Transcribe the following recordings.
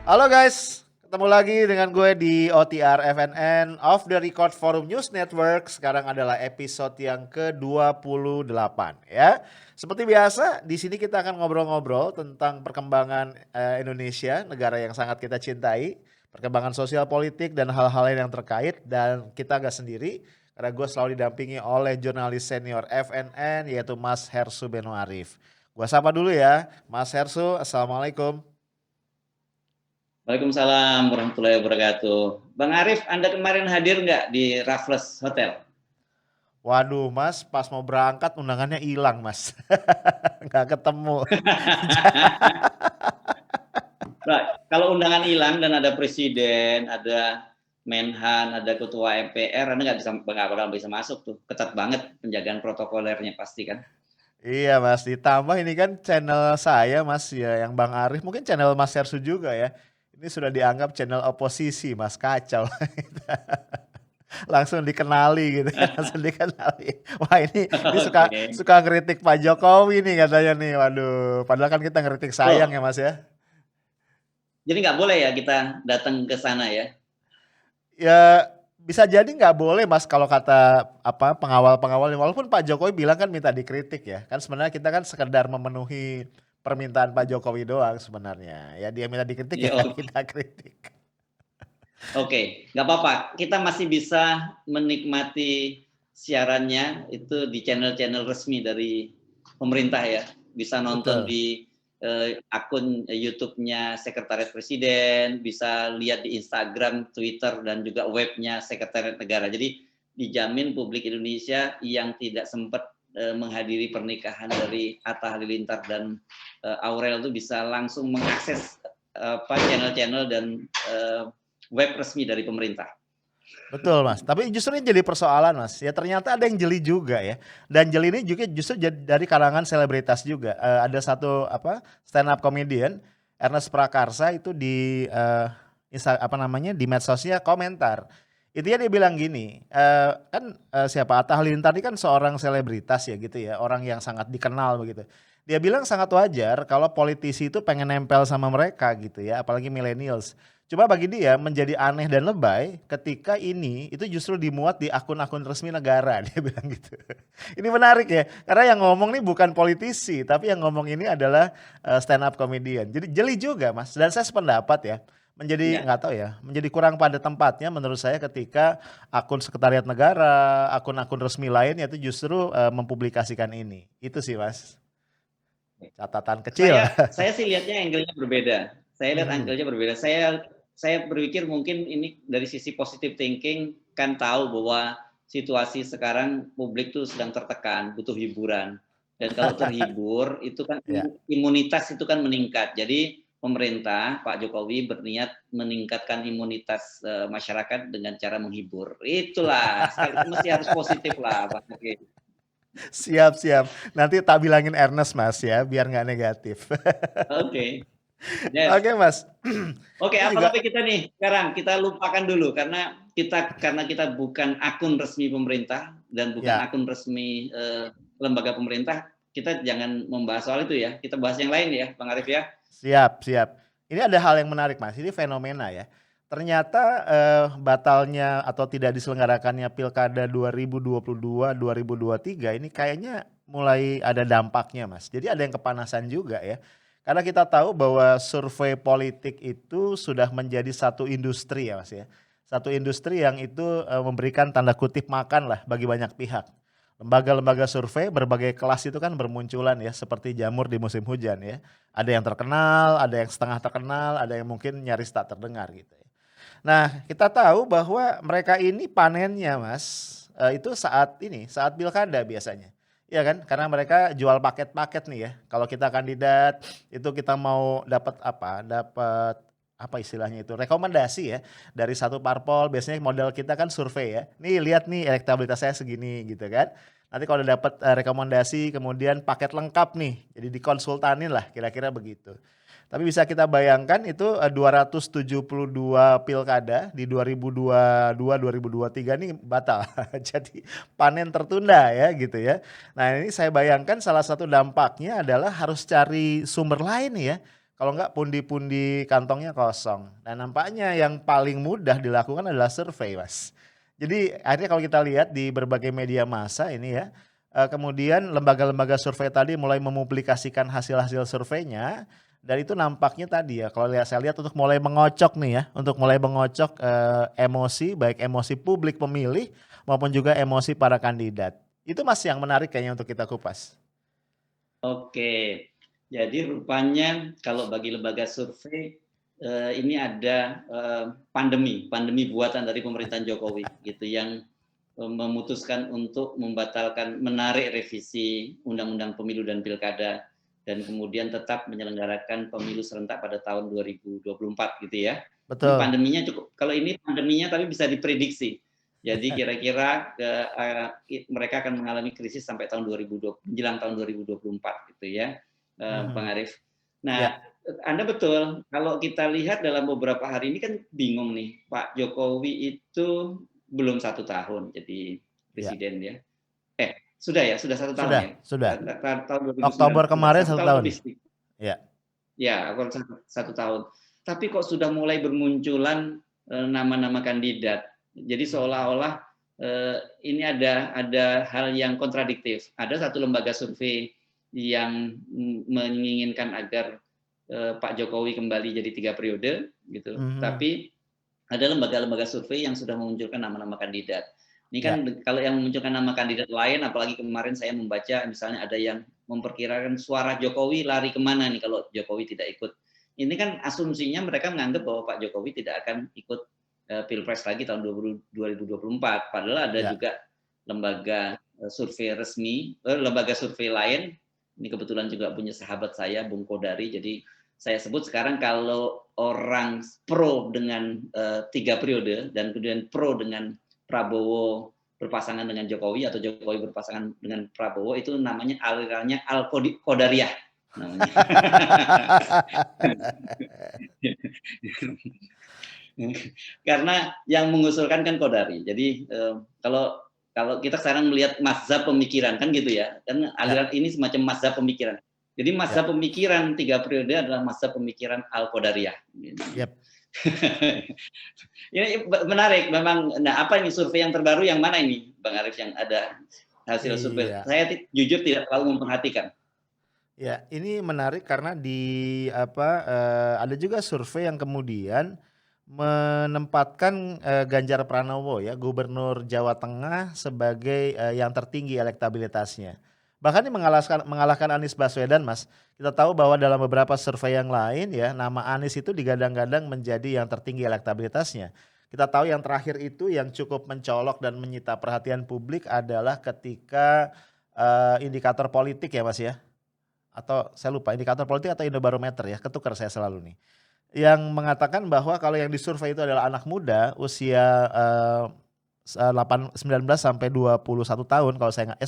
Halo guys, ketemu lagi dengan gue di OTR FNN Off the Record Forum News Network. Sekarang adalah episode yang ke-28 ya. Seperti biasa, di sini kita akan ngobrol-ngobrol tentang perkembangan Indonesia, negara yang sangat kita cintai, perkembangan sosial politik dan hal-hal lain yang terkait, dan kita gak sendiri karena gue selalu didampingi oleh jurnalis senior FNN yaitu Mas Hersu Beno Arif. Gue sapa dulu ya, Mas Hersu, Assalamualaikum. Waalaikumsalam warahmatullahi wabarakatuh. Bang Arif, Anda kemarin hadir nggak di Raffles Hotel? Waduh Mas, pas mau berangkat undangannya hilang Mas. Nggak ketemu. Nah, kalau undangan hilang dan ada presiden, ada Menhan, ada ketua MPR, Anda nggak bakal bisa masuk tuh. Ketat banget penjagaan protokolernya pasti kan. Iya Mas, ditambah ini kan channel saya Mas ya, yang Bang Arif, mungkin channel Mas Sersu juga ya. Ini sudah dianggap channel oposisi Mas, kacau. Langsung dikenali gitu kan, langsung dikenali. Wah ini suka Oke. suka ngeritik Pak Jokowi nih katanya nih. Waduh, padahal kan kita ngeritik sayang ya Loh, Mas ya. jadi nggak boleh ya kita datang ke sana ya? Ya bisa jadi nggak boleh Mas kalau kata apa pengawal-pengawal, walaupun Pak Jokowi bilang kan minta dikritik ya. Kan sebenarnya kita kan sekedar memenuhi permintaan Pak Jokowi doang sebenarnya. Ya dia minta dikritik ya Ya, kita kritik. Oke, nggak apa-apa. Kita masih bisa menikmati siarannya itu di channel-channel resmi dari pemerintah ya. Bisa nonton Betul. di akun YouTube-nya Sekretariat Presiden, bisa lihat di Instagram, Twitter, dan juga webnya Sekretariat Negara. Jadi dijamin publik Indonesia yang tidak sempat menghadiri pernikahan dari Atta Halilintar dan Aurel itu bisa langsung mengakses channel-channel dan web resmi dari pemerintah. Betul Mas, tapi justru ini jadi persoalan Mas. Ya ternyata ada yang jeli juga ya. Dan jeli ini juga justru dari kalangan selebritas juga. Ada satu apa stand up comedian Ernest Prakarsa itu di apa namanya di medsosnya komentar. Intinya dia bilang gini, kan siapa Atta Halilintar ini kan seorang selebritas ya gitu ya, orang yang sangat dikenal begitu. Dia bilang sangat wajar kalau politisi itu pengen nempel sama mereka gitu ya, apalagi millennials. Cuma bagi dia menjadi aneh dan lebay ketika ini itu justru dimuat di akun-akun resmi negara, dia bilang gitu. Ini menarik ya, karena yang ngomong nih bukan politisi, tapi yang ngomong ini adalah stand up comedian. Jadi jeli juga Mas, dan saya sependapat ya, menjadi Ya, nggak tahu ya, menjadi kurang pada tempatnya menurut saya ketika akun sekretariat negara, akun-akun resmi lainnya itu justru mempublikasikan ini. Itu sih Mas, catatan kecil. saya sih lihatnya angle-nya berbeda. Saya lihat Mhm. angle-nya berbeda. Saya berpikir mungkin ini dari sisi positive thinking kan tahu bahwa situasi sekarang publik tuh sedang tertekan, butuh hiburan. Dan kalau terhibur itu kan Ya. imunitas itu kan meningkat. Jadi pemerintah Pak Jokowi berniat meningkatkan imunitas masyarakat dengan cara menghibur. Itulah, sekali mesti harus positif lah, Pak. Oke. Siap, siap. Nanti tak bilangin Ernest Mas ya, biar nggak negatif. Oke. Yes. Oke Mas, Oke, ini apa juga topik kita nih sekarang? Kita lupakan dulu karena kita bukan akun resmi pemerintah dan bukan ya akun resmi lembaga pemerintah, kita jangan membahas soal itu ya. Kita bahas yang lain ya, Bang Arif ya. siap, siap. Ini ada hal yang menarik Mas, ini fenomena ya. Ternyata batalnya atau tidak diselenggarakannya Pilkada 2022, 2023 ini kayaknya mulai ada dampaknya Mas. Jadi ada yang kepanasan juga ya. Karena kita tahu bahwa survei politik itu sudah menjadi satu industri ya Mas ya. Satu industri yang itu memberikan tanda kutip makan lah bagi banyak pihak. Lembaga-lembaga survei berbagai kelas itu kan bermunculan ya seperti jamur di musim hujan ya. Ada yang terkenal, ada yang setengah terkenal, ada yang mungkin nyaris tak terdengar gitu ya. Nah, kita tahu bahwa mereka ini panennya Mas, itu saat pilkada biasanya. Iya kan? Karena mereka jual paket-paket nih ya. Kalau kita kandidat itu kita mau dapat apa? Dapat apa istilahnya itu? Rekomendasi ya dari satu parpol. Biasanya modal kita kan survei ya. Nih lihat nih elektabilitas saya segini gitu kan. Nanti kalau udah dapat rekomendasi kemudian paket lengkap nih. Jadi dikonsultanin lah kira-kira begitu. Tapi bisa kita bayangkan itu 272 pilkada di 2022 2023 ini batal. Jadi panen tertunda ya gitu ya. Nah, ini saya bayangkan salah satu dampaknya adalah harus cari sumber lain ya. Kalau enggak pundi-pundi kantongnya kosong. Nah, nampaknya yang paling mudah dilakukan adalah survei, Mas. Jadi akhirnya kalau kita lihat di berbagai media massa ini ya, kemudian lembaga-lembaga survei tadi mulai mempublikasikan hasil-hasil surveinya, dan itu nampaknya tadi ya, kalau saya lihat untuk mulai mengocok nih ya, untuk mulai mengocok, emosi, baik emosi publik pemilih maupun juga emosi para kandidat. Itu Mas yang menarik kayaknya untuk kita kupas. Oke, jadi rupanya kalau bagi lembaga survei, ini ada, pandemi buatan dari pemerintahan Jokowi gitu yang, memutuskan untuk menarik revisi Undang-Undang Pemilu dan Pilkada, dan kemudian tetap menyelenggarakan pemilu serentak pada tahun 2024 gitu ya. Ini Betul. pandeminya kalau ini pandeminya tapi bisa diprediksi. Jadi kira-kira mereka akan mengalami krisis sampai menjelang tahun 2024 gitu ya, Bang Mhm. Arief. Ya, Nah, Anda betul, kalau kita lihat dalam beberapa hari ini kan bingung nih, Pak Jokowi itu belum 1 tahun jadi ya. presiden ya. Sudah 1 tahun Sudah ya? sudah. Tahun 2009, Oktober sudah kemarin satu 1 tahun tahun. lebih sedikit. Ya. Ya, aku 1 tahun. Tapi kok sudah mulai bermunculan nama-nama kandidat. Jadi Mhm. seolah-olah ini ada hal yang kontradiktif. Ada satu lembaga survei yang menginginkan agar Pak Jokowi kembali jadi 3 periode gitu. Mhm. Tapi ada lembaga-lembaga survei yang sudah memunculkan nama-nama kandidat. Ini kan Ya. kalau yang memunculkan nama kandidat lain, apalagi kemarin saya membaca misalnya ada yang memperkirakan suara Jokowi lari kemana nih kalau Jokowi tidak ikut. Ini kan asumsinya mereka menganggap bahwa Pak Jokowi tidak akan ikut Pilpres lagi tahun 2024. Padahal ada Ya. juga lembaga survei resmi, lembaga survei lain. Ini kebetulan juga punya sahabat saya, Bung Kodari. Jadi saya sebut sekarang kalau orang pro dengan 3 periode dan kemudian pro dengan Prabowo berpasangan dengan Jokowi atau Jokowi berpasangan dengan Prabowo itu namanya alirannya Al-Qadariyah namanya. Karena yang mengusulkan kan Kodari. Jadi kalau kalau kita sekarang melihat mazhab pemikiran kan gitu ya, kan Ya. aliran ini semacam mazhab pemikiran. Jadi Ya. mazhab pemikiran 3 periode adalah mazhab pemikiran Al-Qadariyah. Yap. Ini menarik memang. Nah, apa ini survei yang terbaru yang mana ini, Bang Arief, yang ada hasil survei? Iya. Saya jujur tidak terlalu memperhatikan. Ya, ini menarik karena di apa, ada juga survei yang kemudian menempatkan, Ganjar Pranowo ya, Gubernur Jawa Tengah sebagai, yang tertinggi elektabilitasnya. Bahkan ini mengalahkan Anies Baswedan, Mas. Kita tahu bahwa dalam beberapa survei yang lain ya, nama Anies itu digadang-gadang menjadi yang tertinggi elektabilitasnya. Kita tahu yang terakhir itu yang cukup mencolok dan menyita perhatian publik adalah ketika, indikator politik ya, Mas, ya? Atau saya lupa indikator politik atau Indobarometer ya, ketukar saya selalu nih. Yang mengatakan bahwa kalau yang disurvei itu adalah anak muda usia, 19 sampai 21 tahun kalau saya nggak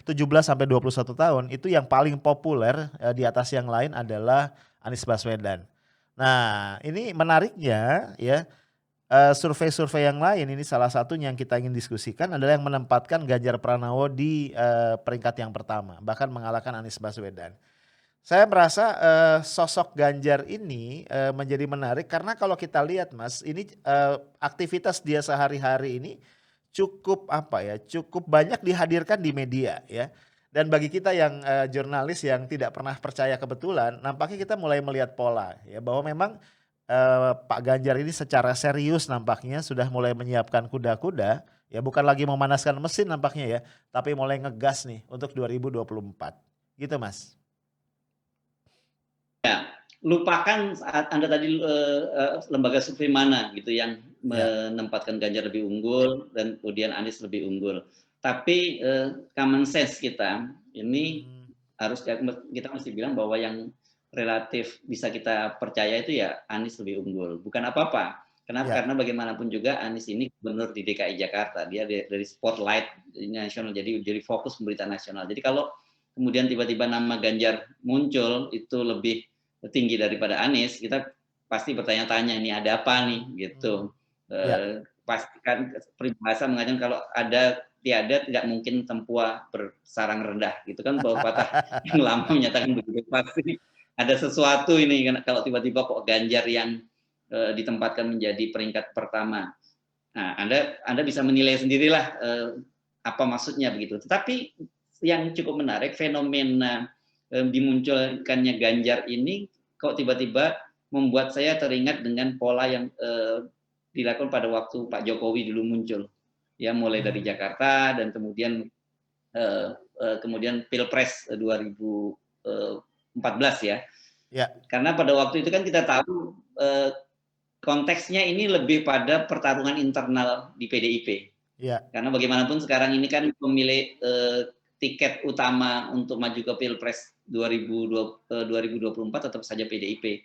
17 sampai 21 tahun itu yang paling populer, di atas yang lain adalah Anies Baswedan. Nah, ini menariknya ya, survei-survei yang lain ini salah satunya yang kita ingin diskusikan adalah yang menempatkan Ganjar Pranowo di, peringkat yang pertama, bahkan mengalahkan Anies Baswedan. Saya merasa, sosok Ganjar ini, menjadi menarik karena kalau kita lihat Mas, ini, aktivitas dia sehari-hari ini cukup apa ya, cukup banyak dihadirkan di media ya. Dan bagi kita yang, jurnalis yang tidak pernah percaya kebetulan, nampaknya kita mulai melihat pola ya, bahwa memang, Pak Ganjar ini secara serius nampaknya sudah mulai menyiapkan kuda-kuda, ya bukan lagi memanaskan mesin nampaknya ya, tapi mulai ngegas nih untuk 2024, gitu Mas. Ya, lupakan saat Anda tadi lembaga survei mana gitu yang Ya. menempatkan Ganjar lebih unggul dan kemudian Anies lebih unggul. Tapi common sense kita ini Mhm. harus kita mesti bilang bahwa yang relatif bisa kita percaya itu ya Anies lebih unggul. Bukan apa-apa. Kenapa? Ya. Karena bagaimanapun juga Anies ini gubernur di DKI Jakarta. Dia dari spotlight nasional jadi fokus pemberitaan nasional. Jadi kalau kemudian tiba-tiba nama Ganjar muncul itu lebih tinggi daripada Anies, kita pasti bertanya-tanya ini ada apa nih Mhm. gitu. Ya. Pastikan peribahasa mengatakan kalau ada tiada tidak mungkin tempua bersarang rendah gitu kan pepatah yang lama menyatakan begitu pasti ada sesuatu ini kalau tiba-tiba kok Ganjar yang ditempatkan menjadi peringkat pertama. Nah, Anda bisa menilai sendirilah apa maksudnya begitu. Tetapi yang cukup menarik fenomena dimunculkannya Ganjar ini kok tiba-tiba membuat saya teringat dengan pola yang dilakukan pada waktu Pak Jokowi dulu muncul. Ya, mulai dari Jakarta dan kemudian Pilpres 2014 ya. Ya. Karena pada waktu itu kan kita tahu konteksnya ini lebih pada pertarungan internal di PDIP. Ya. Karena bagaimanapun sekarang ini kan pemilik tiket utama untuk maju ke Pilpres 2024 tetap saja PDIP.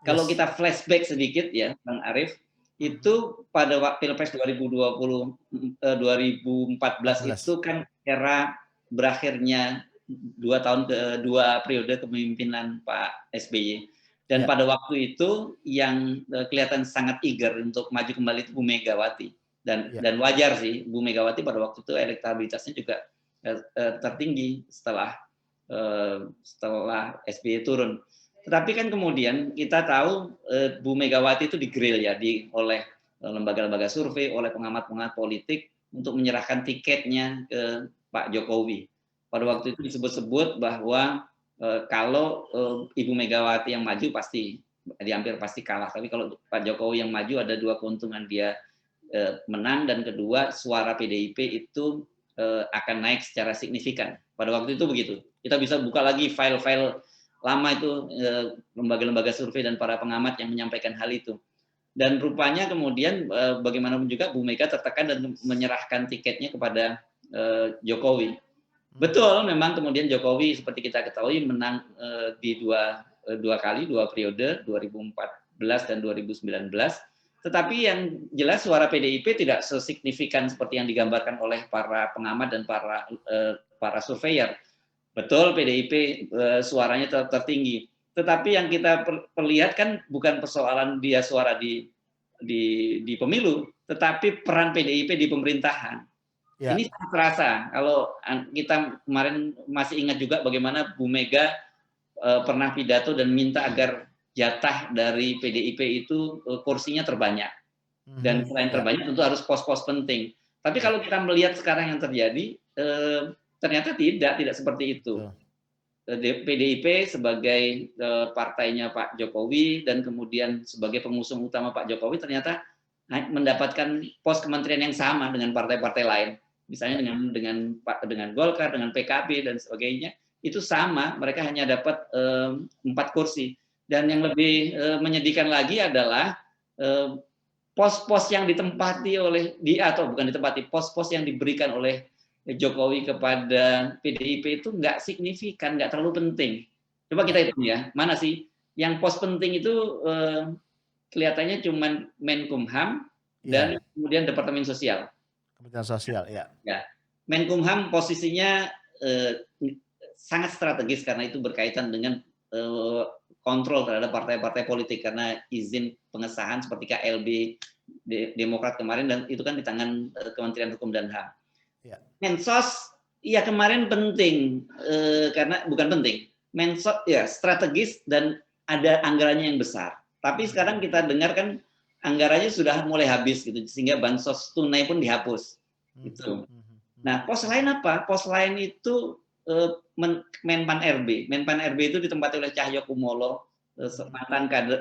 Kalau kita flashback sedikit ya, Bang Arief, itu pada Pilpres 2014 itu kan era berakhirnya 2 periode kepemimpinan Pak SBY. Dan pada waktu itu yang kelihatan sangat eager untuk maju kembali itu Bu Megawati. Dan wajar sih, Bu Megawati pada waktu itu elektabilitasnya juga tertinggi setelah SBY turun. Tetapi kan kemudian kita tahu Bu Megawati itu digrill ya oleh lembaga-lembaga survei, oleh pengamat-pengamat politik untuk menyerahkan tiketnya ke Pak Jokowi. Pada waktu itu disebut-sebut bahwa kalau Ibu Megawati yang maju pasti hampir pasti kalah. Tapi kalau Pak Jokowi yang maju ada 2 keuntungan, dia menang dan kedua suara PDIP itu akan naik secara signifikan. Pada waktu itu begitu. Kita bisa buka lagi file-file lama itu lembaga-lembaga survei dan para pengamat yang menyampaikan hal itu. Dan rupanya kemudian bagaimanapun juga Bu Mega tertekan dan menyerahkan tiketnya kepada Jokowi. Betul, memang kemudian Jokowi seperti kita ketahui menang di dua periode 2014 dan 2019. Tetapi yang jelas suara PDIP tidak sesignifikan seperti yang digambarkan oleh para pengamat dan para surveyor. Betul, PDIP suaranya tertinggi. Tetapi yang kita perlihatkan bukan persoalan dia suara di pemilu, tetapi peran PDIP di pemerintahan. Ya. Ini sangat terasa. Kalau kita kemarin masih ingat juga bagaimana Bu Mega pernah pidato dan minta agar jatah dari PDIP itu kursinya terbanyak. Dan selain terbanyak tentu harus pos-pos penting. Tapi kalau kita melihat sekarang yang terjadi, ternyata tidak seperti itu. PDIP sebagai partainya Pak Jokowi dan kemudian sebagai pengusung utama Pak Jokowi ternyata mendapatkan pos kementerian yang sama dengan partai-partai lain. Misalnya dengan Golkar, dengan PKB dan sebagainya, itu sama, mereka hanya dapat 4 kursi. Dan yang lebih menyedihkan lagi adalah pos-pos yang ditempati pos-pos yang diberikan oleh Jokowi kepada PDIP itu nggak signifikan, nggak terlalu penting. Coba kita hitung ya, mana sih yang pos penting itu kelihatannya cuma Menkumham dan kemudian Departemen Sosial. Kementerian Sosial, ya. Menkumham posisinya sangat strategis karena itu berkaitan dengan kontrol terhadap partai-partai politik karena izin pengesahan seperti KLB Demokrat kemarin dan itu kan di tangan Kementerian Hukum dan HAM. Mensos ya kemarin penting karena bukan penting. Mensos ya strategis dan ada anggarannya yang besar. Tapi sekarang kita dengar kan anggarannya sudah mulai habis gitu sehingga bansos tunai pun dihapus. Gitu. Nah, pos lain apa? Pos lain itu Menpan RB. Menpan RB itu ditempati oleh Cahyokumolo,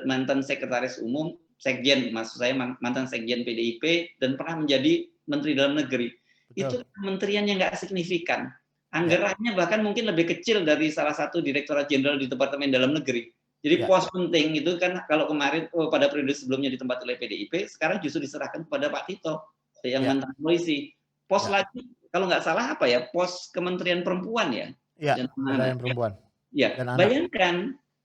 mantan sekretaris umum, sekjen maksud saya mantan sekjen PDIP dan pernah menjadi Menteri Dalam Negeri. Betul. Itu kementerian yang nggak signifikan. Anggarannya bahkan mungkin lebih kecil dari salah satu Direktorat Jenderal di Departemen Dalam Negeri. Jadi pos penting itu kan kalau kemarin pada periode sebelumnya ditempati oleh PDIP, sekarang justru diserahkan kepada Pak Tito yang mantan polisi. Pos lagi kalau nggak salah apa ya, pos Kementerian Perempuan ya. Kementerian Perempuan. Ya,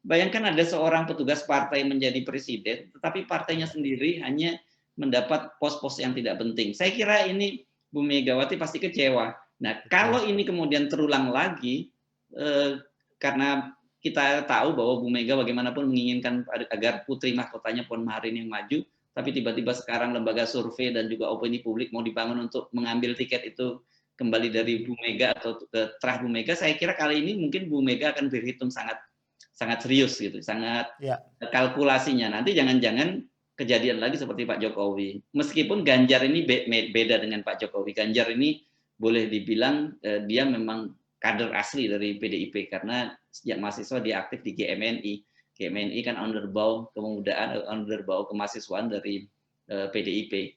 bayangkan ada seorang petugas partai menjadi presiden, tetapi partainya sendiri hanya mendapat pos-pos yang tidak penting. Saya kira ini Bu Megawati pasti kecewa. Nah, kalau ini kemudian terulang lagi, karena kita tahu bahwa Bu Mega bagaimanapun menginginkan agar putri mahkotanya Puan Maharani yang maju, tapi tiba-tiba sekarang lembaga survei dan juga opini publik mau dibangun untuk mengambil tiket itu kembali dari Bu Mega atau ke terah Bu Mega, saya kira kali ini mungkin Bu Mega akan berhitung sangat sangat serius gitu, sangat Ya, kalkulasinya. Nanti jangan-jangan kejadian lagi seperti Pak Jokowi. Meskipun Ganjar ini beda dengan Pak Jokowi. Ganjar ini boleh dibilang dia memang kader asli dari PDIP karena sejak mahasiswa dia aktif di GMNI. GMNI kan underbau kemudaan, underbau kemahasiswaan dari PDIP.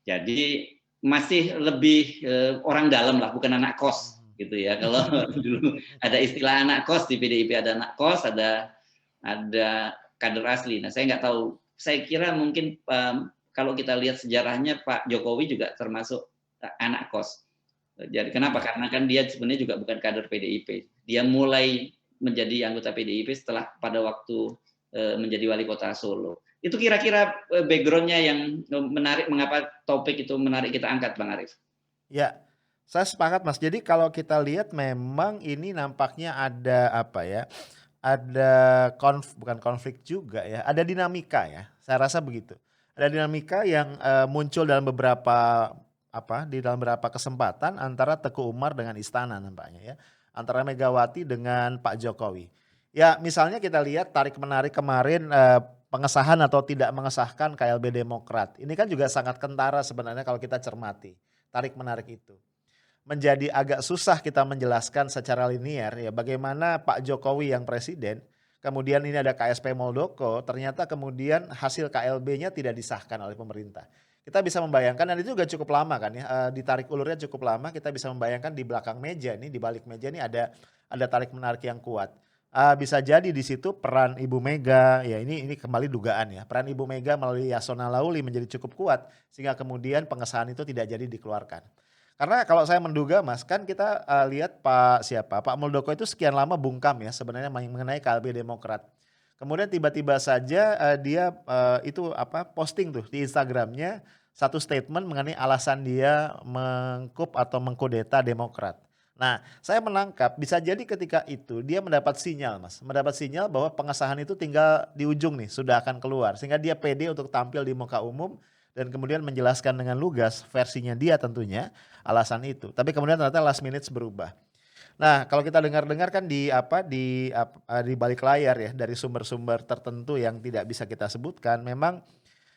Jadi masih lebih orang dalam lah, bukan anak kos gitu ya. Kalau dulu ada istilah anak kos di PDIP, ada anak kos, ada kader asli. Nah, saya nggak tahu. Saya kira mungkin kalau kita lihat sejarahnya Pak Jokowi juga termasuk anak kos. Jadi kenapa? Karena kan dia sebenarnya juga bukan kader PDIP. Dia mulai menjadi anggota PDIP setelah pada waktu menjadi wali kota Solo. Itu kira-kira background-nya yang menarik, mengapa topik itu menarik kita angkat, Bang Arief? ya, saya sepakat Mas. Jadi kalau kita lihat memang ini nampaknya ada apa ya? Ada bukan konflik juga ya, ada dinamika ya. Saya rasa begitu. Ada dinamika yang muncul dalam beberapa di dalam beberapa kesempatan antara Teguh Umar dengan istana nampaknya ya. Antara Megawati dengan Pak Jokowi. Ya, misalnya kita lihat tarik menarik kemarin pengesahan atau tidak mengesahkan KLB Demokrat. Ini kan juga sangat kentara sebenarnya kalau kita cermati. Tarik menarik itu menjadi agak susah kita menjelaskan secara linier ya bagaimana Pak Jokowi yang presiden, kemudian ini ada KSP Muldoko, ternyata kemudian hasil KLB-nya tidak disahkan oleh pemerintah. Kita bisa membayangkan dan itu juga cukup lama kan ya, ditarik ulurnya cukup lama, kita bisa membayangkan di belakang meja ini, di balik meja ini ada tarik menarik yang kuat. Bisa jadi di situ peran Ibu Mega, ya ini kembali dugaan ya, peran Ibu Mega melalui Yasona Lawli menjadi cukup kuat sehingga kemudian pengesahan itu tidak jadi dikeluarkan. Karena kalau saya menduga Mas, kan kita lihat Pak Muldoko itu sekian lama bungkam ya sebenarnya mengenai KLB Demokrat. Kemudian tiba-tiba saja dia posting tuh di Instagramnya satu statement mengenai alasan dia mengkup atau mengkudeta Demokrat. Nah, saya menangkap bisa jadi ketika itu dia mendapat sinyal Mas, mendapat sinyal bahwa pengesahan itu tinggal di ujung nih, sudah akan keluar. Sehingga dia pede untuk tampil di muka umum dan kemudian menjelaskan dengan lugas versinya dia tentunya alasan itu. Tapi kemudian ternyata last minute berubah. Nah, kalau kita dengar-dengar kan di balik layar ya dari sumber-sumber tertentu yang tidak bisa kita sebutkan, memang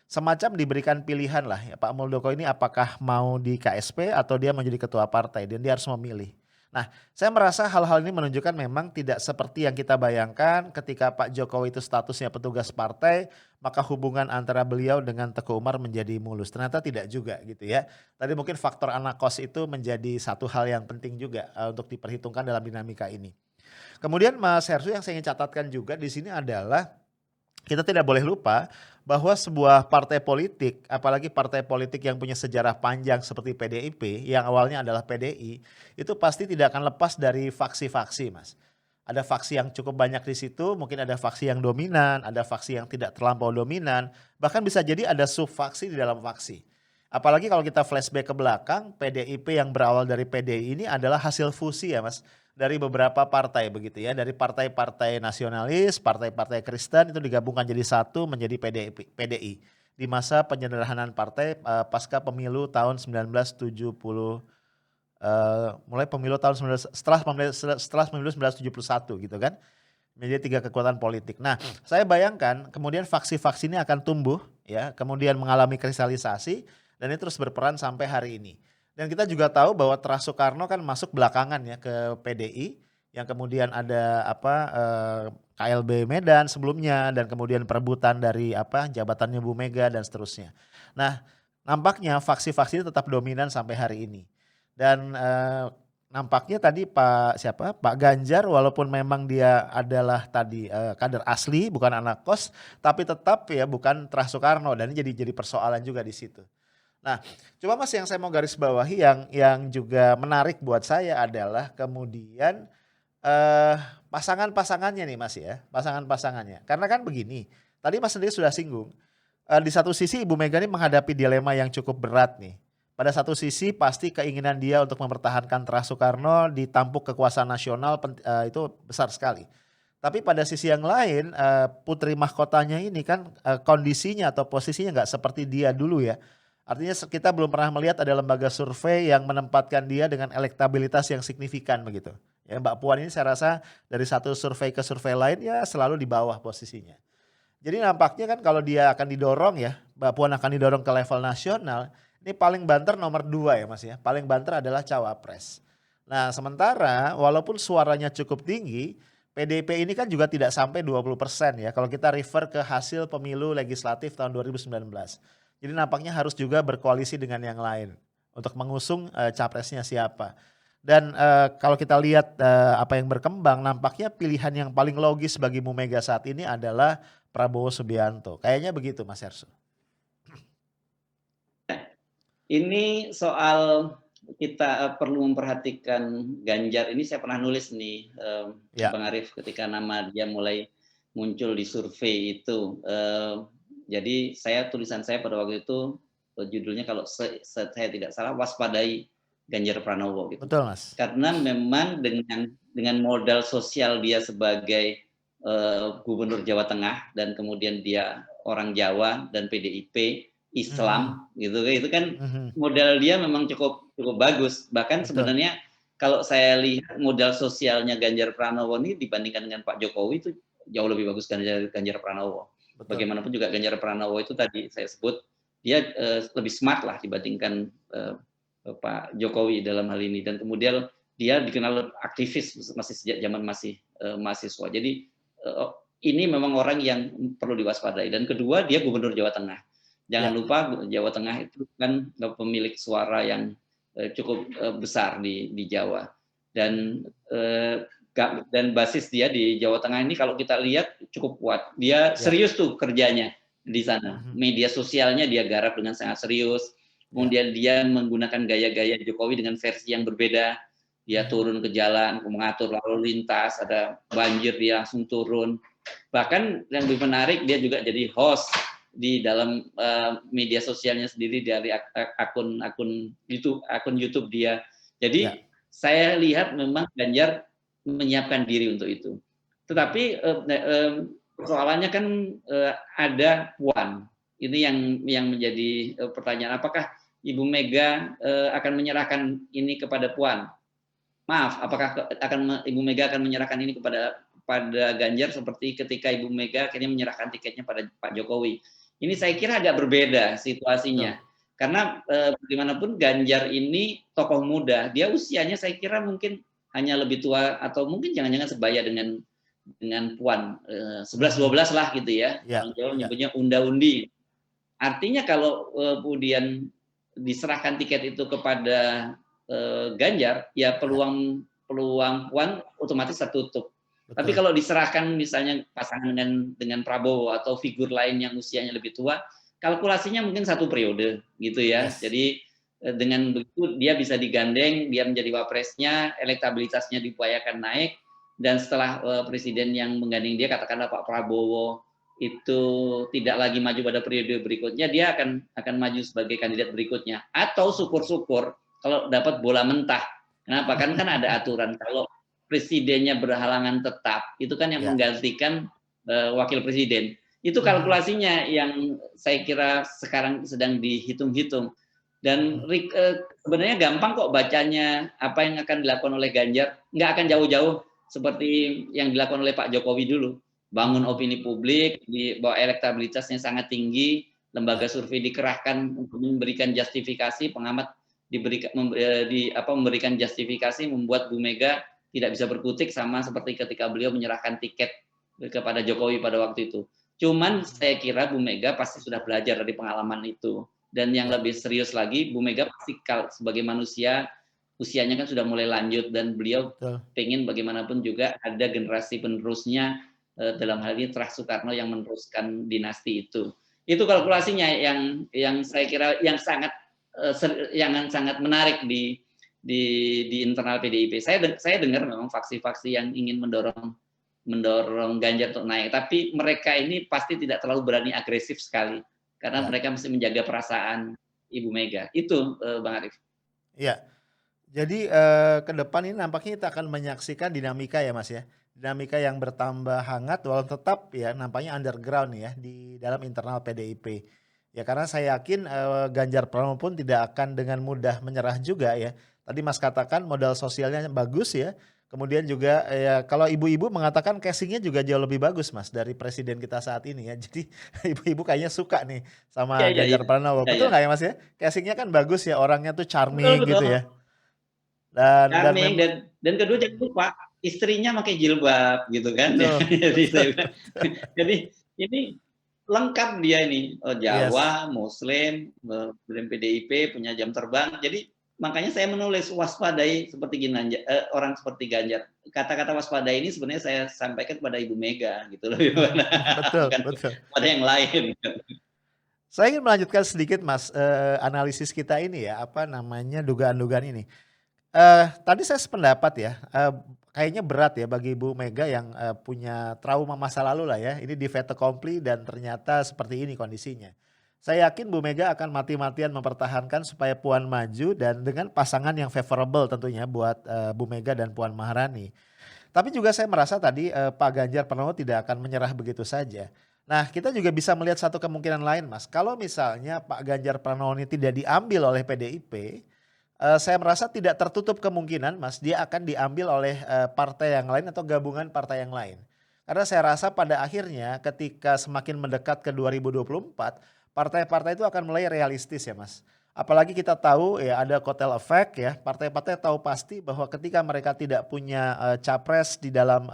semacam diberikan pilihan lah ya Pak Muldoko ini apakah mau di KSP atau dia mau jadi ketua partai dan dia harus memilih. Nah, saya merasa hal-hal ini menunjukkan memang tidak seperti yang kita bayangkan ketika Pak Jokowi itu statusnya petugas partai, maka hubungan antara beliau dengan Teguh Umar menjadi mulus. Ternyata tidak juga gitu ya. Tadi mungkin faktor anak kos itu menjadi satu hal yang penting juga untuk diperhitungkan dalam dinamika ini. Kemudian Mas Hersu yang saya ingin catatkan juga di sini adalah kita tidak boleh lupa bahwa sebuah partai politik, apalagi partai politik yang punya sejarah panjang seperti PDIP, yang awalnya adalah PDI, itu pasti tidak akan lepas dari faksi-faksi, Mas. Ada faksi yang cukup banyak di situ, mungkin ada faksi yang dominan, ada faksi yang tidak terlampau dominan, bahkan bisa jadi ada subfaksi di dalam faksi. Apalagi kalau kita flashback ke belakang, PDIP yang berawal dari PDI ini adalah hasil fusi ya Mas, dari beberapa partai begitu ya, dari partai-partai nasionalis, partai-partai Kristen itu digabungkan jadi satu menjadi PDI di masa penyederhanaan partai pasca pemilu tahun 1970 mulai pemilu tahun 19, setelah pemilu 1971 gitu kan. Menjadi tiga kekuatan politik. Nah, saya bayangkan kemudian faksi-faksi ini akan tumbuh ya, kemudian mengalami kristalisasi dan ini terus berperan sampai hari ini. Dan kita juga tahu bahwa Teras Soekarno kan masuk belakangan ya ke PDI yang kemudian ada KLB Medan sebelumnya dan kemudian perebutan dari jabatannya Bu Mega dan seterusnya. Nah, nampaknya faksi-faksi itu tetap dominan sampai hari ini. Dan nampaknya tadi Pak Ganjar walaupun memang dia adalah tadi kader asli bukan anak kos tapi tetap ya bukan Teras Soekarno dan ini jadi persoalan juga di situ. Nah, coba Mas yang saya mau garis bawahi yang juga menarik buat saya adalah kemudian pasangan-pasangannya nih Mas ya, pasangan-pasangannya. Karena kan begini, tadi Mas sendiri sudah singgung, di satu sisi Ibu Mega ini menghadapi dilema yang cukup berat nih. Pada satu sisi pasti keinginan dia untuk mempertahankan Teras Soekarno di tampuk kekuasaan nasional itu besar sekali. Tapi pada sisi yang lain putri mahkotanya ini kan kondisinya atau posisinya nggak seperti dia dulu ya. Artinya kita belum pernah melihat ada lembaga survei yang menempatkan dia dengan elektabilitas yang signifikan begitu. Ya, Mbak Puan ini saya rasa dari satu survei ke survei lain ya selalu di bawah posisinya. Jadi nampaknya kan kalau dia akan didorong ya, Mbak Puan akan didorong ke level nasional, ini paling banter nomor 2 ya Mas ya, paling banter adalah cawapres. Nah sementara walaupun suaranya cukup tinggi, PDIP ini kan juga tidak sampai 20% ya kalau kita refer ke hasil pemilu legislatif tahun 2019. Jadi nampaknya harus juga berkoalisi dengan yang lain untuk mengusung capresnya siapa. Dan kalau kita lihat apa yang berkembang, nampaknya pilihan yang paling logis bagi Bu Mega saat ini adalah Prabowo Subianto. Kayaknya begitu Mas Hersu. Ini soal kita perlu memperhatikan Ganjar ini saya pernah nulis nih, Ya, Bang Arief, ketika nama dia mulai muncul di survei itu. Jadi tulisan saya pada waktu itu judulnya kalau saya tidak salah, waspadai Ganjar Pranowo gitu. betul Mas. Karena memang dengan modal sosial dia sebagai Gubernur Jawa Tengah dan kemudian dia orang Jawa dan PDIP Islam gitu, itu kan Mhm, modal dia memang cukup bagus. Bahkan betul, sebenarnya kalau saya lihat modal sosialnya Ganjar Pranowo ini dibandingkan dengan Pak Jokowi itu jauh lebih bagus Ganjar Pranowo. betul. Bagaimanapun juga Ganjar Pranowo itu tadi saya sebut dia lebih smart lah dibandingkan Pak Jokowi dalam hal ini, dan kemudian dia dikenal aktivis masih sejak zaman masih mahasiswa. Jadi ini memang orang yang perlu diwaspadai. Dan kedua, dia Gubernur Jawa Tengah. Jangan Ya, lupa Jawa Tengah itu kan pemilik suara yang cukup besar di Jawa. Dan basis dia di Jawa Tengah ini kalau kita lihat cukup kuat. Dia ya, serius tuh kerjanya di sana. mhm, Media sosialnya dia garap dengan sangat serius. ya, Kemudian dia menggunakan gaya-gaya Jokowi dengan versi yang berbeda. Dia mhm, turun ke jalan, mengatur lalu lintas, ada banjir dia langsung turun. Bahkan yang lebih menarik, dia juga jadi host di dalam media sosialnya sendiri dari akun YouTube dia. ya, Jadi saya lihat memang Ganjar menyiapkan diri untuk itu. Tetapi soalannya kan ada Puan. Ini yang menjadi pertanyaan, apakah Ibu Mega akan menyerahkan ini kepada Puan? Maaf, apakah Ibu Mega akan menyerahkan ini kepada Ganjar seperti ketika Ibu Mega akhirnya menyerahkan tiketnya pada Pak Jokowi? Ini saya kira agak berbeda situasinya. betul, Karena bagaimanapun Ganjar ini tokoh muda, dia usianya saya kira mungkin hanya lebih tua atau mungkin jangan-jangan sebaya dengan Puan, 11 mhm, 12 lah gitu ya. ya, Orang Jawa ya, nyebutnya unda-undi. Artinya kalau kemudian diserahkan tiket itu kepada Ganjar, ya ya, peluang Puan otomatis tertutup. Tapi betul, kalau diserahkan misalnya pasangan dengan Prabowo atau figur lain yang usianya lebih tua, kalkulasinya mungkin satu periode gitu ya. yes, Jadi dengan begitu dia bisa digandeng, dia menjadi wapresnya, elektabilitasnya diupayakan naik, dan setelah presiden yang menggandeng dia, katakanlah Pak Prabowo itu tidak lagi maju pada periode berikutnya, dia akan maju sebagai kandidat berikutnya. Atau syukur-syukur kalau dapat bola mentah. Kenapa? Kan ada aturan kalau presidennya berhalangan tetap, itu kan yang ya, menggantikan wakil presiden. Itu mhm, kalkulasinya yang saya kira sekarang sedang dihitung-hitung. Dan mhm, sebenarnya gampang kok bacanya apa yang akan dilakukan oleh Ganjar. Nggak akan jauh-jauh seperti yang dilakukan oleh Pak Jokowi dulu. Bangun mhm, opini publik, bahwa elektabilitasnya sangat tinggi, lembaga ya, survei dikerahkan untuk memberikan justifikasi, pengamat memberikan justifikasi, membuat Bu Mega tidak bisa berkutik, sama seperti ketika beliau menyerahkan tiket kepada Jokowi pada waktu itu. Cuman mhm, saya kira Bu Mega pasti sudah belajar dari pengalaman itu. Dan yang ya, lebih serius lagi, Bu Mega pasti sebagai manusia, usianya kan sudah mulai lanjut, dan beliau betul, pengen bagaimanapun juga ada generasi penerusnya, dalam hal ini Terah Soekarno yang meneruskan dinasti itu. Itu mhm, kalkulasinya yang saya kira yang sangat menarik di internal PDIP. Saya dengar memang faksi-faksi yang ingin mendorong Ganjar untuk naik, tapi mereka ini pasti tidak terlalu berani agresif sekali karena ya, mereka mesti menjaga perasaan Ibu Mega. Itu Bang Arief. iya. Jadi, ke depan ini nampaknya kita akan menyaksikan dinamika ya, Mas, ya. Dinamika yang bertambah hangat walau tetap ya nampaknya underground ya di dalam internal PDIP. Ya karena saya yakin, Ganjar Pranowo pun tidak akan dengan mudah menyerah juga ya. Tadi Mas katakan modal sosialnya bagus ya, Kemudian juga ya kalau ibu-ibu mengatakan casingnya juga jauh lebih bagus Mas dari presiden kita saat ini ya. Jadi ibu-ibu kayaknya suka nih Iya sama iya iya. Ganjar Pranowo. Iya iya. Betul nggak ya Mas ya? Casingnya kan bagus ya, orangnya tuh Betul charming gitu betul. ya. Dan Charming memang dan kedua jangan lupa istrinya pakai jilbab gitu kan ya. betul, Jadi betul. saya bilang, jadi ini lengkap dia ini, Yes. Jawa, Muslim, kemudian PDIP, punya jam terbang. Jadi makanya saya menulis waspadai seperti Ginanjar, orang seperti Ganjar. Kata-kata waspadai ini sebenarnya saya sampaikan kepada Ibu Mega gitu loh, Betul, bukan betul. kepada yang lain. Saya ingin melanjutkan sedikit Mas, analisis kita ini ya, apa namanya, dugaan-dugaan ini. Tadi saya sependapat ya, kayaknya berat ya bagi Ibu Mega yang, punya trauma masa lalu lah ya, ini di fait accompli dan ternyata seperti ini kondisinya. Saya yakin Bu Mega akan mati-matian mempertahankan supaya Puan maju dan dengan pasangan yang favorable tentunya buat, Bu Mega dan Puan Maharani. Tapi juga saya merasa tadi, Pak Ganjar Pranowo tidak akan menyerah begitu saja. Nah, kita juga bisa melihat satu kemungkinan lain Mas, kalau misalnya Pak Ganjar Pranowo ini tidak diambil oleh PDIP, saya merasa tidak tertutup kemungkinan Mas, dia akan diambil oleh, partai yang lain atau gabungan partai yang lain. Karena saya rasa pada akhirnya ketika semakin mendekat ke 2024, partai-partai itu akan mulai realistis ya Mas. Apalagi kita tahu ya ada kotel efek ya, partai-partai tahu pasti bahwa ketika mereka tidak punya, capres di dalam,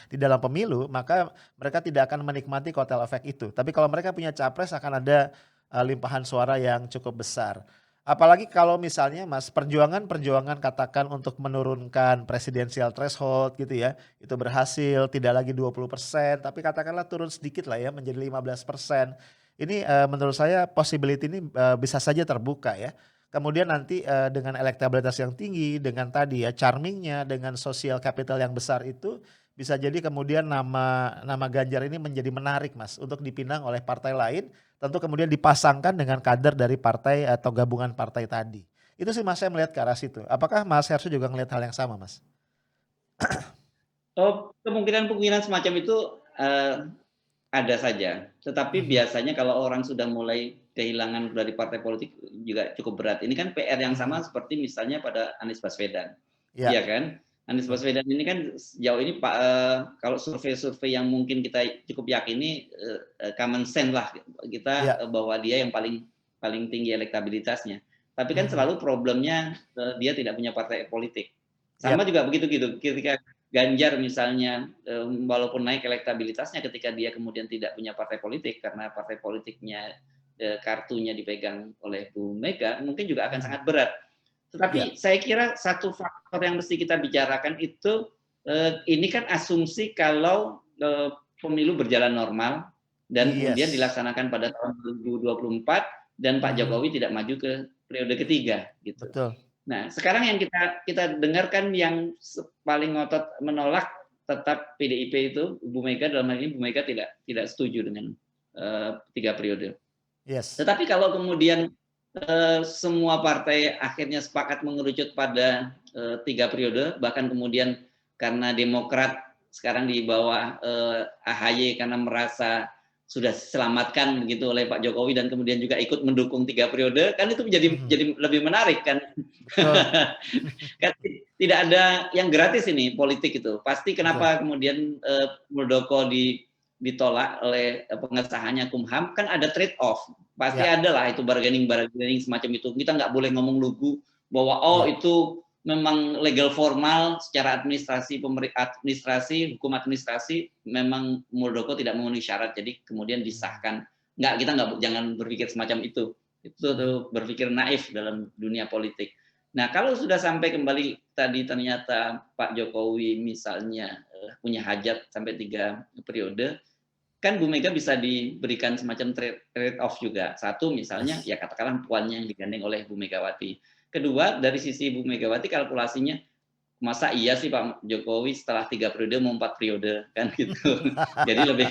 di dalam pemilu, maka mereka tidak akan menikmati kotel efek itu. Tapi kalau mereka punya capres akan ada, limpahan suara yang cukup besar. Apalagi kalau misalnya Mas, perjuangan-perjuangan katakan untuk menurunkan presidensial threshold gitu ya, itu berhasil tidak lagi 20% tapi katakanlah turun sedikit lah ya menjadi 15%. Ini, menurut saya possibility ini, bisa saja terbuka ya. Kemudian nanti, dengan elektabilitas yang tinggi, dengan tadi ya charming-nya, dengan social capital yang besar itu, bisa jadi kemudian nama nama Ganjar ini menjadi menarik Mas, untuk dipinang oleh partai lain, tentu kemudian dipasangkan dengan kader dari partai atau gabungan partai tadi. Itu sih Mas, saya melihat ke arah situ. Apakah Mas Hersho juga melihat hal yang sama Mas? Oh, kemungkinan-kemungkinan semacam itu, ada saja, tetapi Mhm, biasanya kalau orang sudah mulai kehilangan dari partai politik juga cukup berat. Ini kan PR yang sama mhm. seperti misalnya pada Anies Baswedan, Iya, iya kan? Anies betul. Baswedan ini kan sejauh ini Pak, kalau survei-survei yang mungkin kita cukup yakini, common sense lah kita, Iya, bahwa dia yang paling paling tinggi elektabilitasnya. Tapi kan mhm. selalu problemnya, dia tidak punya partai politik. Iya, Sama juga begitu gitu, ketika Ganjar misalnya, walaupun naik elektabilitasnya ketika dia kemudian tidak punya partai politik karena partai politiknya, kartunya dipegang oleh Bu Mega, mungkin juga akan mhm. sangat berat. Iya, Tetapi saya kira satu faktor yang mesti kita bicarakan itu, ini kan asumsi kalau, pemilu berjalan normal dan kemudian yes. dilaksanakan pada tahun 2024 dan Pak Mhm, Jokowi tidak maju ke periode ketiga gitu. betul. Nah, sekarang yang kita kita dengarkan yang paling ngotot menolak tetap PDIP itu Bu Mega, dalam hal ini Bu Mega tidak setuju dengan, 3 periode. Yes. Tetapi kalau kemudian, semua partai akhirnya sepakat mengerucut pada, 3 periode, bahkan kemudian karena Demokrat sekarang di bawah, AHY karena merasa sudah diselamatkan begitu oleh Pak Jokowi dan kemudian juga ikut mendukung 3 periode, kan itu Mhm, jadi lebih menarik kan. betul, Kan tidak ada yang gratis ini politik itu. Pasti betul. kenapa kemudian, Muldoko ditolak oleh, pengesahannya Kumham, kan ada trade off. Pasti Ya, ada lah itu bargaining-bargaining semacam itu. Kita nggak boleh ngomong lugu bahwa, oh iya, itu memang legal formal secara administrasi, hukum administrasi memang Muldoko tidak memenuhi syarat, jadi kemudian mhm, disahkan. Nggak, kita nggak jangan berpikir semacam itu. Itu mhm, tuh berpikir naif dalam dunia politik. Nah, kalau sudah sampai kembali tadi ternyata Pak Jokowi misalnya, punya hajat sampai 3 periode, kan Bu Mega bisa diberikan semacam trade off juga. Satu misalnya yes. ya katakanlah puannya yang digandeng oleh Bu Megawati. Kedua dari sisi Bu Megawati kalkulasinya, masa iya sih Pak Jokowi setelah 3 periode mau 4 periode kan gitu. Jadi lebih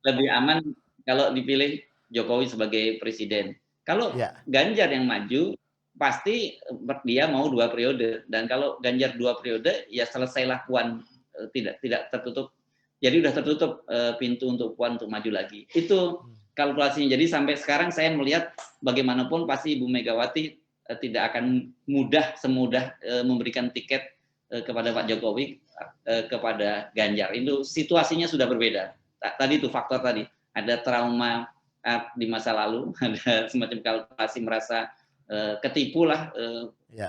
lebih aman kalau dipilih Jokowi sebagai presiden. Kalau Iya, Ganjar yang maju pasti dia mau 2 periode dan kalau Ganjar 2 periode ya selesailah Puan, tidak tidak tertutup, jadi udah tertutup, pintu untuk Puan untuk maju lagi. Itu mmm, kalkulasinya. Jadi sampai sekarang saya melihat bagaimanapun pasti Ibu Megawati, tidak akan semudah, memberikan tiket kepada Pak Jokowi, kepada Ganjar. Itu situasinya sudah berbeda. Tadi itu faktor tadi, ada trauma di masa lalu, ada semacam kalkulasi merasa ketipu lah Ya.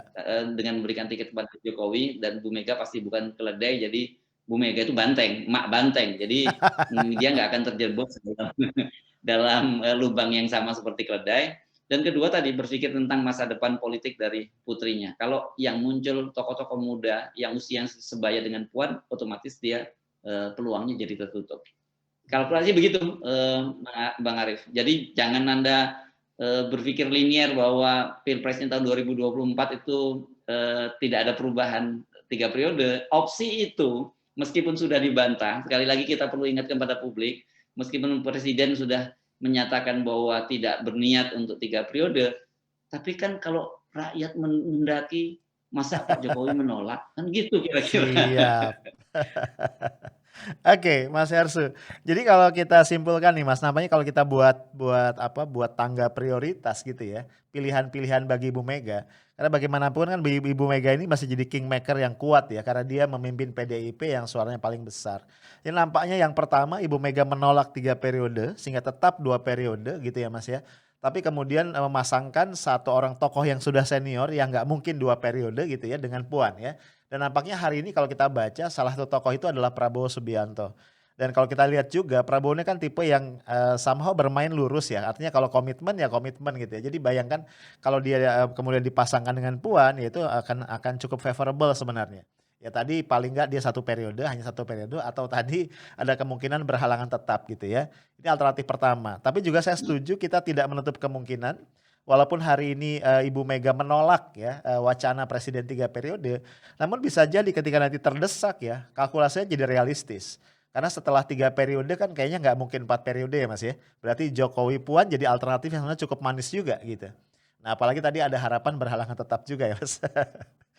dengan memberikan tiket kepada Jokowi, dan Bu Mega pasti bukan keledai, jadi Bu Mega itu banteng, mak banteng, jadi dia nggak akan terjerumus dalam lubang yang sama seperti keledai. Dan kedua tadi berpikir tentang masa depan politik dari putrinya. Kalau yang muncul tokoh-tokoh muda yang usia sebaya dengan Puan, otomatis dia peluangnya jadi tertutup. Kalkulasi begitu, Bang Arief. Jadi jangan Anda berpikir linier bahwa Pilpresnya tahun 2024 itu tidak ada perubahan 3 periode. Opsi itu meskipun sudah dibantah, sekali lagi kita perlu ingatkan pada publik, meskipun Presiden sudah menyatakan bahwa tidak berniat untuk 3 periode, tapi kan kalau rakyat mendaki, masa Pak Jokowi menolak? Kan gitu kira-kira. Siap. Oke, Mas Hersu. Jadi kalau kita simpulkan nih Mas, namanya kalau kita buat tangga prioritas gitu ya, pilihan-pilihan bagi Ibu Mega. Karena bagaimanapun kan Ibu Mega ini masih jadi kingmaker yang kuat ya, karena dia memimpin PDIP yang suaranya paling besar. Jadi nampaknya yang pertama Ibu Mega menolak 3 periode sehingga tetap 2 periode gitu ya Mas ya. Tapi kemudian memasangkan satu orang tokoh yang sudah senior yang nggak mungkin 2 periode gitu ya dengan Puan ya. Dan nampaknya hari ini kalau kita baca salah satu tokoh itu adalah Prabowo Subianto. Dan kalau kita lihat juga Prabowo ini kan tipe yang somehow bermain lurus ya. Artinya kalau komitmen ya komitmen gitu ya. Jadi bayangkan kalau dia kemudian dipasangkan dengan Puan ya itu akan cukup favorable sebenarnya. Ya tadi paling nggak dia hanya satu periode atau tadi ada kemungkinan berhalangan tetap gitu ya. Ini alternatif pertama. Tapi juga saya setuju kita tidak menutup kemungkinan walaupun hari ini Ibu Mega menolak ya wacana presiden 3 periode, namun bisa jadi ketika nanti terdesak ya kalkulasinya jadi realistis. Karena setelah 3 periode kan kayaknya nggak mungkin 4 periode ya Mas ya. Berarti Jokowi Puan jadi alternatif yang sebenarnya cukup manis juga gitu. Nah apalagi tadi ada harapan berhalangan tetap juga ya Mas.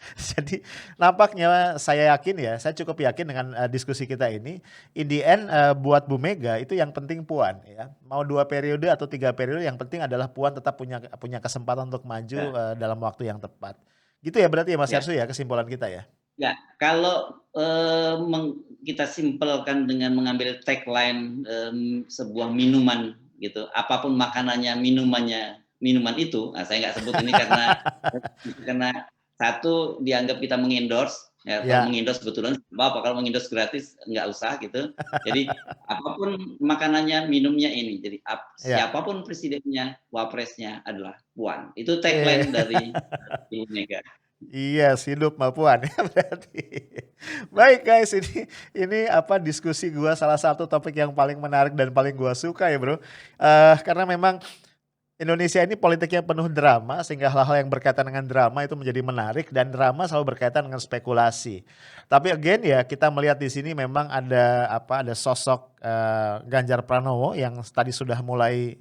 Jadi nampaknya saya yakin ya, saya cukup yakin dengan diskusi kita ini, in the end buat Bu Mega itu yang penting Puan ya. Mau 2 periode atau 3 periode yang penting adalah Puan tetap punya kesempatan untuk maju dalam waktu yang tepat. Gitu ya berarti ya Mas Yarsu ya kesimpulan kita ya. Ya, kalau kita simpelkan dengan mengambil tagline sebuah minuman gitu, apapun makanannya, minuman itu, nah saya nggak sebut ini karena satu dianggap kita mengendorse, ya, kalau mengendorse kebetulan apa, kalau mengendorse gratis nggak usah gitu. Jadi apapun makanannya, minumnya ini. Jadi siapapun presidennya, wapresnya adalah Puan. Itu tagline dari Ibu Mega. Iya, hidup Mbak Puan ya berarti. Baik guys, ini diskusi gua salah satu topik yang paling menarik dan paling gua suka ya bro. Karena memang Indonesia ini politiknya penuh drama sehingga hal-hal yang berkaitan dengan drama itu menjadi menarik dan drama selalu berkaitan dengan spekulasi. Tapi again ya kita melihat di sini memang ada sosok Ganjar Pranowo yang tadi sudah mulai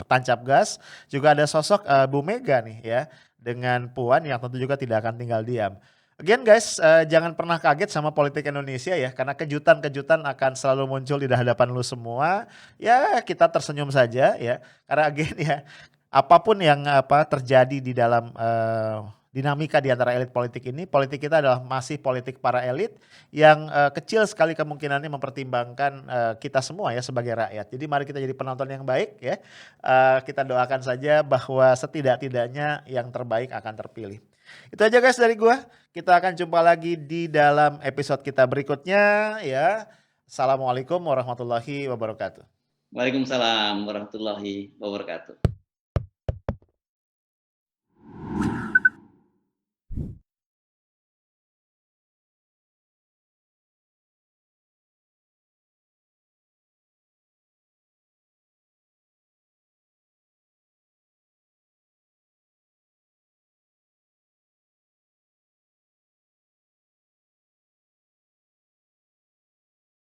tancap gas, juga ada sosok Bu Mega nih ya dengan Puan yang tentu juga tidak akan tinggal diam. Again guys, jangan pernah kaget sama politik Indonesia ya, karena kejutan-kejutan akan selalu muncul di hadapan lu semua. Ya kita tersenyum saja ya, karena again ya, apapun yang terjadi di dalam dinamika di antara elit politik ini, politik kita adalah masih politik para elit yang kecil sekali kemungkinannya mempertimbangkan kita semua ya sebagai rakyat. Jadi mari kita jadi penonton yang baik ya, kita doakan saja bahwa setidak-tidaknya yang terbaik akan terpilih. Itu aja guys dari gua. Kita akan jumpa lagi di dalam episode kita berikutnya ya. Assalamualaikum warahmatullahi wabarakatuh. Waalaikumsalam warahmatullahi wabarakatuh.